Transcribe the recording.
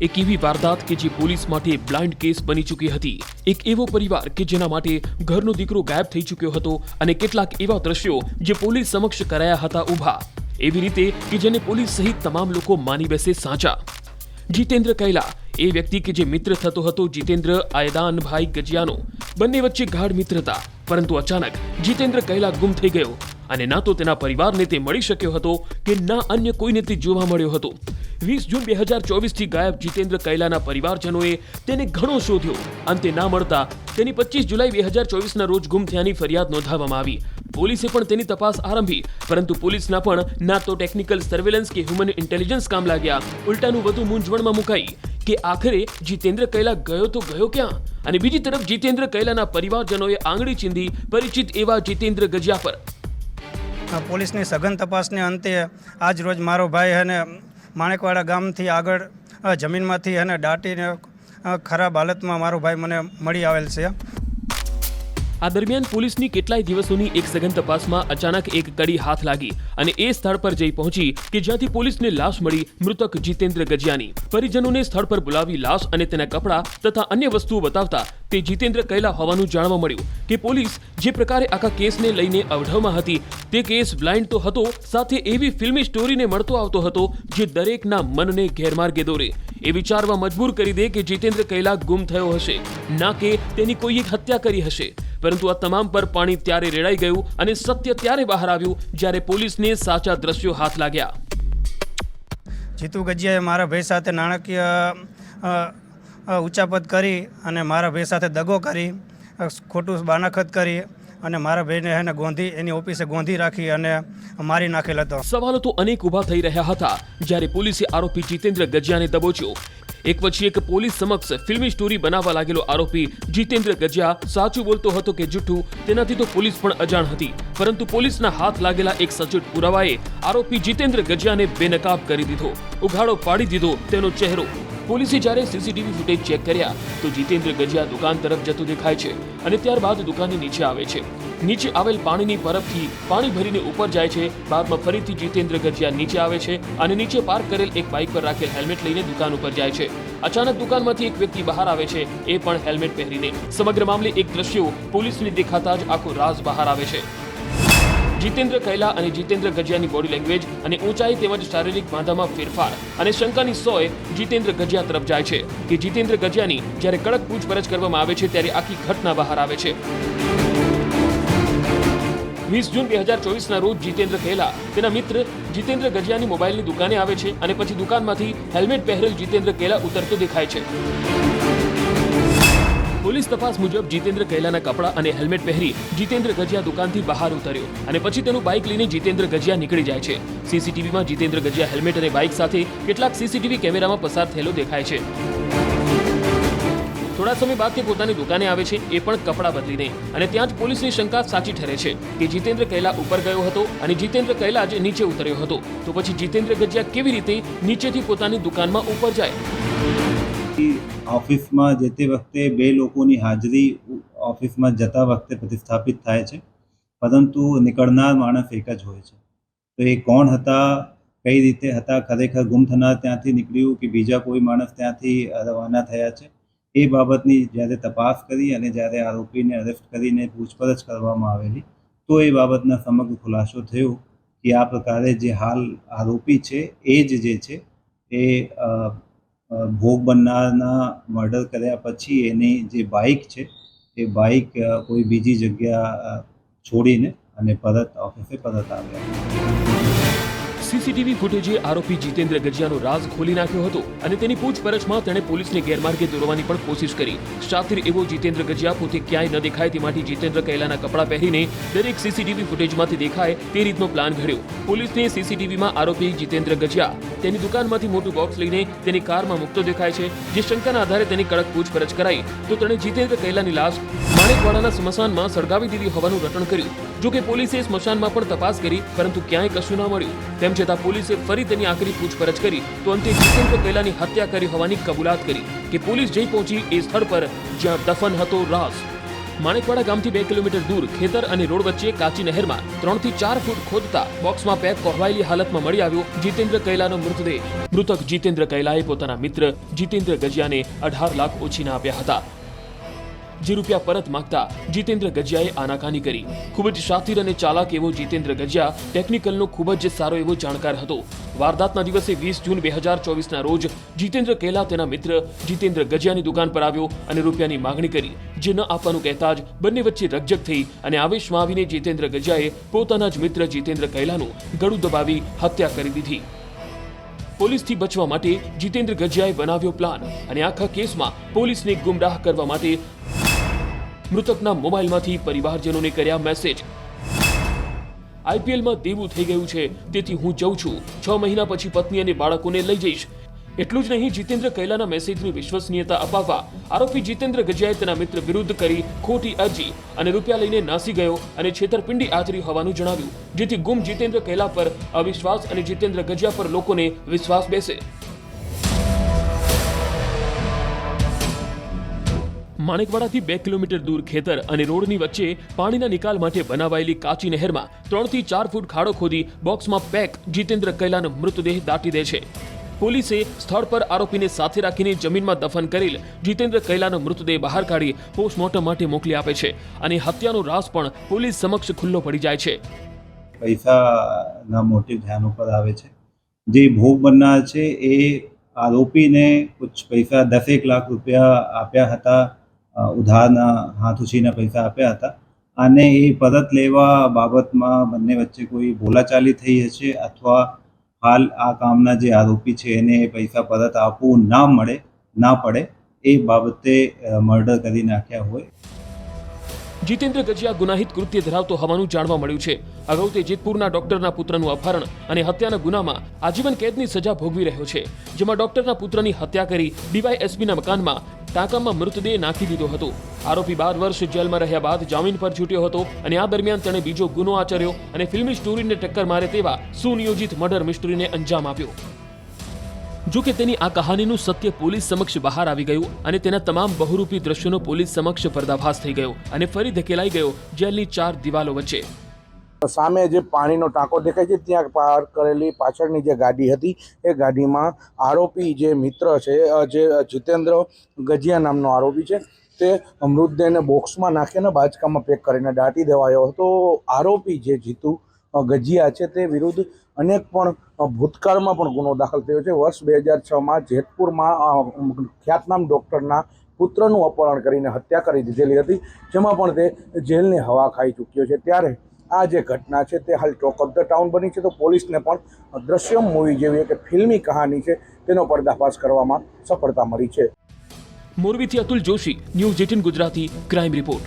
એક એવી વારદાત કે જે પોલીસ માટે બ્લાઇન્ડ કેસ બની ચૂકી હતી। એક એવો પરિવાર કે જેના માટે ઘરનો દીકરો ગાયબ થઈ ચૂક્યો હતો અને કેટલાક એવા દ્રશ્યો જે પોલીસ સમક્ષ કરાયા હતા ઊભા। એવી રીતે કે જેને પોલીસ સહિત તમામ લોકો માની બેસે સાચા। જીતેન્દ્ર કૈલા એ વ્યક્તિ કે જે મિત્ર થતો હતો જીતેન્દ્ર આયદાનભાઈ ગજિયાનો। બંને વચ્ચે ગાઢ મિત્રતા, પરંતુ અચાનક જીતેન્દ્ર કૈલા ગુમ થઈ ગયો અને ના તો તેના પરિવારને તે મળી શક્યો હતો કે ના અન્ય કોઈને તે જોવા મળ્યો હતો। 20 જૂન 2024 થી ગાયબ જીતેન્દ્ર કૈલાના પરિવારજનોએ તેને ઘણો શોધ્યો। અંતે ના મળતા તેની 25 જુલાઈ 2024ના રોજ ગુમ થયાની ફરિયાદ નોંધાવવામાં આવી। પોલીસે પણ તેની તપાસ આરંભી, પરંતુ પોલીસના પણ ના તો ટેકનિકલ સર્વેલન્સ કે હ્યુમન ઇન્ટેલિજન્સ કામ લાગ્યા। ઉલટાનું વધુ મૂંઝવણમાં મુકાઈ કે આખરે જીતેન્દ્ર કૈલા ગયો તો ગયો ક્યાં? અને બીજી તરફ જીતેન્દ્ર કૈલાના પરિવારજનોએ આંગળી ચીંધી પરિચિત એવા જીતેન્દ્ર ગજિયા પર। પોલીસની સઘન તપાસને અંતે આજ રોજ મારો ભાઈ અને માણેકવાડા ગામથી આગળ જમીનમાંથી અને દાટીને ખરાબ હાલતમાં મારો ભાઈ મને મળી આવેલ છે। આ દરમિયાન પોલીસની કેટલાય દિવસોની એક સઘન તપાસમાં અચાનક એક કડી હાથ લાગી અને એ સ્થળ પર જઈ પહોંચી કે જ્યાંથી પોલીસને લાશ મળી મૃતક જીતેન્દ્ર ગજિયાની। પરિજનોને સ્થળ પર બોલાવી લાશ અને તેના કપડાં તથા અન્ય વસ્તુઓ બતાવતા તે જીતેન્દ્ર કૈલા હોવાનું જાણવા મળ્યું કે પોલીસ જે પ્રકારે આખા કેસને લઈને અવઢવમાં હતી તે કેસ બ્લાઇન્ડ તો હતો, સાથે એવી ફિલ્મી સ્ટોરીને મળતો આવતો હતો જે દરેકના મનને ગેરમાર્ગે દોરે, એ વિચારવા મજબૂર કરી દે કે જીતેન્દ્ર કૈલા ગુમ થયો હશે, ના કે તેની કોઈએ હત્યા કરી હશે। પરંતુ આ તમામ પર પાણી ત્યારે રેડાઈ ગયું અને સત્ય ત્યારે બહાર આવ્યું જ્યારે પોલીસને સાચા દ્રશ્યો હાથ લાગ્યા। જીતુ ગજિયાએ મારા ભાઈ સાથે નાણાકીય ઉચાપત કરી અને મારા ભાઈ સાથે દગો કરી, ખોટું બાનાખત કરી અને મારા ભાઈને એને ગોંધી એની ઓફિસે ગોંધી રાખી અને મારી નાખેલ હતો। સવાલો તો અનેક ઊભા થઈ રહ્યા હતા જ્યારે પોલીસે આરોપી જીતેન્દ્ર ગજિયાને દબોચ્યો। એક પછી એક પોલીસ સમક્ષ ફિલ્મી સ્ટોરી બનાવવા લાગેલો આરોપી જીતેન્દ્ર ગજિયા સાચું બોલતો હતો કે જૂઠું તેનાથી તો પોલીસ પણ અજાણ હતી, પરંતુ પોલીસના હાથ લાગેલા એક સચોટ પુરાવાએ આરોપી જીતેન્દ્ર ગજિયાને બેનકાબ કરી દીધો, ઉઘાડો પાડી દીધો તેનો ચહેરો। પોલીસે જ્યારે સીસીટીવી ફૂટેજ ચેક કર્યા તો જીતેન્દ્ર ગજિયા દુકાન તરફ જતો દેખાય છે અને ત્યારબાદ દુકાનની નીચે આવે છે। નીચે આવેલ પાણીની પરબથી પાણી ભરીને ઉપર જાય છે, બાદમાં ફરીથી જીતેન્દ્ર ગજિયા નીચે આવે છે અને નીચે પાર્ક કરેલ એક બાઇક પર રાખેલ હેલ્મેટ લઈને દુકાન ઉપર જાય છે। અચાનક દુકાનમાંથી એક વ્યક્તિ બહાર આવે છે, એ પણ હેલ્મેટ પહેરીને। સમગ્ર મામલે એક દ્રશ્યો પોલીસને દેખાતા જ આખો રાઝ બહાર આવે છે। જીતેન્દ્ર કૈલા અને જીતેન્દ્ર ગજિયાની બોડી લેંગ્વેજ અને ઊંચાઈ તેમજ શારીરિક બાંધામાં ફેરફાર અને શંકાની સોય જીતેન્દ્ર ગજિયા તરફ જાય છે કે જીતેન્દ્ર ગજિયાની જ્યારે કડક પૂછપરછ કરવામાં આવે છે ત્યારે આખી ઘટના બહાર આવે છે। 20 જૂન 2024ના રોજ જીતેન્દ્ર કૈલા તેના મિત્ર જીતેન્દ્ર ગજિયાની મોબાઈલની દુકાને આવે છે અને પછી દુકાનમાંથી હેલ્મેટ પહેરેલ જીતેન્દ્ર કૈલા ઉતરતો દેખાય છે। પોલીસ તપાસ મુજબ જીતેન્દ્ર કૈલાના કપડાં અને હેલ્મેટ પહેરી જીતેન્દ્ર ગજિયા દુકાનથી બહાર ઉતર્યો અને પછી તેનું બાઇક લઈને જીતેન્દ્ર ગજિયા નીકળી જાય છે। સીસીટીવીમાં જીતેન્દ્ર ગજિયા હેલ્મેટ અને બાઇક સાથે કેટલાક સીસીટીવી કેમેરામાં પસાર થયેલો દેખાય છે। થોડા સમય બાદ તે પોતાની દુકાને આવે છે, એ પણ કપડાં બદલીને, અને ત્યાં જ પોલીસની શંકા સાચી ઠરે છે કે જીતેન્દ્ર કૈલા ઉપર ગયો હતો અને જીતેન્દ્ર કૈલા જ નીચે ઉતર્યો હતો। તો પછી જીતેન્દ્ર ગજિયા કેવી રીતે નીચેથી પોતાની દુકાનમાં ઉપર જાય? ઓફિસમાં જતી વખતે બે લોકોની હાજરી ઓફિસમાં જતા વખતે પ્રતિસ્થાપિત થાય છે, પરંતુ નીકળનાર માણસ એક જ હોય છે। તો એ કોણ હતા, કઈ રીતે હતા, ખરેખર ગુમ થનાર ત્યાંથી નીકળ્યું કે બીજા કોઈ માણસ ત્યાંથી રવાના થયા છે, એ બાબતની જ્યારે તપાસ કરી અને જ્યારે આરોપીને અરેસ્ટ કરીને પૂછપરછ કરવામાં આવેલી તો એ બાબતના સમગ્ર ખુલાસો થયો કે આ પ્રકારે જે હાલ આરોપી છે એ જ જે છે એ ભોગ બનનારના મર્ડર કર્યા પછી એની જે બાઇક છે એ બાઇક કોઈ બીજી જગ્યા છોડીને અને પરત ઓફિસે પરત આવ્યા। સીસીટીવી ફૂટેજે આરોપી જીતેન્દ્ર ગજિયાનો રાઝ ખોલી નાખ્યો હતો અને તેની પૂછપરછમાં તેણે પોલીસને ગેરમાર્ગે દોરવાની પણ કોશિશ કરી। શાતિર એવો જીતેન્દ્ર ગજિયા પોતે ક્યાંય ન દેખાય તે માટે જીતેન્દ્ર કૈલાના કપડાં પહેરીને દરેક સીસીટીવી ફૂટેજમાંથી દેખાય તે રીતનો પ્લાન ઘડ્યો। પોલીસને સીસીટીવીમાં આરોપી જીતેન્દ્ર ગજિયા તેની દુકાનમાંથી મોટું બોક્સ લઈને તેની કારમાં મૂકતો દેખાય છે, જે શંકાના આધારે તેની કડક પૂછપરછ કરાઈ તો તેણે જીતેન્દ્ર કૈલાની લાશ માણેકવાડાના સ્મશાનમાં સળગાવી દીધી હોવાનું રટણ કર્યું। જોકે પોલીસે સ્મશાનમાં પણ તપાસ કરી, પરંતુ ક્યાંય કશું ન મળ્યું। તેમ છતાં પોલીસે ફરી તેની આકરી પૂછપરછ કરી તો અંતે જીતેન્દ્ર કૈલાની હત્યા કરી હોવાની કબૂલાત કરી કે પોલીસ જઈ પહોંચી એ સ્થળ પર જ્યાં દફન હતો રાઝ। માણેકવાડા ગામથી 2 કિલોમીટર દૂર ખેતર અને રોડ વચ્ચે કાચી નહેરમાં 3 થી 4 ફૂટ ખોદતા બોક્સમાં પેક કોહવાયેલી હાલતમાં મળી આવ્યો જીતેન્દ્ર કૈલાનો મૃતદેહ. મૃતક જીતેન્દ્ર કૈલાએ પોતાના મિત્ર જીતેન્દ્ર ગજિયાને 18 લાખ ઓછીના આપ્યા હતા. જે રૂપિયા પરત માંગતા જીતેન્દ્ર ગજિયાએ આનાકાની કરી. ખૂબ જ શાતિર અને ચાલાક એવો જીતેન્દ્ર ગજિયા ટેકનિકલનો ખૂબ જ સારો એવો જાણકાર હતો. વારદાતના દિવસે 20 જૂન 2024ના રોજ જીતેન્દ્ર કૈલા તેના મિત્ર જીતેન્દ્ર ગજિયાની દુકાન પર આવ્યો અને રૂપિયાની માંગણી કરી. જે ન આપવાનું કહેતા જ બંને વચ્ચે રકઝક થઈ અને આવેશમાં આવીને જીતેન્દ્ર ગજિયાએ પોતાના જ મિત્ર જીતેન્દ્ર કૈલાનું ગળું દબાવી હત્યા કરી દીધી. પોલીસથી બચવા માટે જીતેન્દ્ર ગજિયાએ બનાવ્યો પ્લાન અને આખા કેસમાં પોલીસને ગુમરાહ કરવા માટે મૃતકના મોબાઈલમાંથી પરિવારજનોને કર્યા મેસેજ. આઈપીએલમાં દેવું થઈ ગયું છે, તેથી હું જઉં છું. 6 મહિના પછી પત્ની અને બાળકોને લઈ જઈશ. એટલું જ નહીં, જીતેન્દ્ર કૈલાના મેસેજની વિશ્વસનીયતા અપાવવા આરોપી જીતેન્દ્ર ગજિયાએ તેના મિત્ર વિરુદ્ધ કરી ખોટી અરજી અને રૂપિયા લઈને નાસી ગયો અને છેતરપિંડી આચરી હોવાનું જણાવ્યું, જેથી ગુમ જીતેન્દ્ર કૈલા પર અવિશ્વાસ અને જીતેન્દ્ર ગજિયા પર લોકોને વિશ્વાસ બેસે. માણેકવાડાથી 2 કિલોમીટર દૂર ખેતર અને રોડની વચ્ચે પાણીના નિકાલ માટે બનાવાયેલી કાચી નહેરમાં 3 થી 4 ફૂટ ખાડો ખોદી બોક્સમાં પેક જીતેન્દ્ર કૈલાનો મૃતદેહ દાટી દે છે. પોલીસે સ્થળ પર આરોપીને સાથે રાખીને જમીનમાં દફન કરેલ જીતેન્દ્ર કૈલાનો મૃતદેહ બહાર કાઢી પોસ્ટમોર્ટમ માટે મોકલી આપે છે અને હત્યાનો રાઝ પણ પોલીસ સમક્ષ ખુલ્લો પડી જાય છે. પૈસાના મોટિવ ધ્યાન ઉપર આવે છે. જે ભોગ બનનાર છે એ આરોપીને કુછ પૈસા 10 લાખ રૂપિયા આપ્યા હતા, ઉધારના હાથ ઉછીના પૈસા આપ્યા હતા અને એ પરત લેવા બાબતમાં બંને વચ્ચે કોઈ બોલાચાલી થઈ હશે અથવા હાલ આ કામના જે આરોપી છે એને પૈસા પરત આપવું ના પડે એ બાબતે મર્ડર કરી નાખ્યા હોય. જીતેન્દ્ર ગજિયા ગુનાહિત કૃત્ય ધરાવતો હોવાનું જાણવા મળ્યું છે. અગાઉ તે જેતપુરના ડોક્ટરના પુત્રનું અપહરણ અને હત્યાના ગુનામાં આજીવન કેદની સજા ભોગવી રહ્યો છે, જેમાં ડોક્ટરના પુત્રની હત્યા કરી ડીવાયએસપીના મકાનમાં ટાંકામાં મૃતદેહ નાખી દીધો હતો. આરોપી 12 વર્ષ જેલમાં રહ્યા બાદ જામીન પર છૂટ્યો હતો અને આ દરમિયાન તેણે બીજો ગુનો આચર્યો અને ફિલ્મી સ્ટોરીને ટક્કર મારે તેવા સુનિયોજિત મર્ડર મિસ્ટ્રીને અંજામ આપ્યો. જો કે તેની આ કહાનીનું સત્ય પોલીસ સમક્ષ બહાર આવી ગયું અને તેના તમામ બહુરૂપી દ્રશ્યોનો પોલીસ સમક્ષ પર્દાફાશ થઈ ગયો અને ફરી ધકેલાઈ ગયો જેલની 4 દિવાલો વચ્ચે. સામે જે પાણીનો ટાંકો દેખાય છે ત્યાં પાર્ક કરેલી પાછળની જે ગાડી હતી એ ગાડીમાં આરોપી જે મિત્ર છે, જે જીતેન્દ્ર ગજિયા નામનો આરોપી છે, તે મૃતદેહને બોક્સમાં નાખીને બાચકામાં પેક કરીને દાટી દેવાયો હતો. આરોપી જે જીતુ ગજિયા છે તે વિરુદ્ધ અનેક પણ ભૂતકાળમાં પણ ગુનો દાખલ થયો છે. વર્ષ 2006માં જેતપુરમાં ખ્યાતનામ ડૉક્ટરના પુત્રનું અપહરણ કરીને હત્યા કરી દીધેલી હતી, જેમાં પણ તે જેલની હવા ખાઈ ચૂક્યો છે. ત્યારે આ જે ઘટના છે તે હાલ ટોક ઓફ ધ ટાઉન બની છે, તો પોલીસને પણ દ્રશ્યમ મૂવી જેવી કે ફિલ્મી કહાની છે તેનો પર્દાફાશ કરવામાં સફળતા મળી છે. મોરબીથી Atul Joshi, news 18 Gujarati crime report.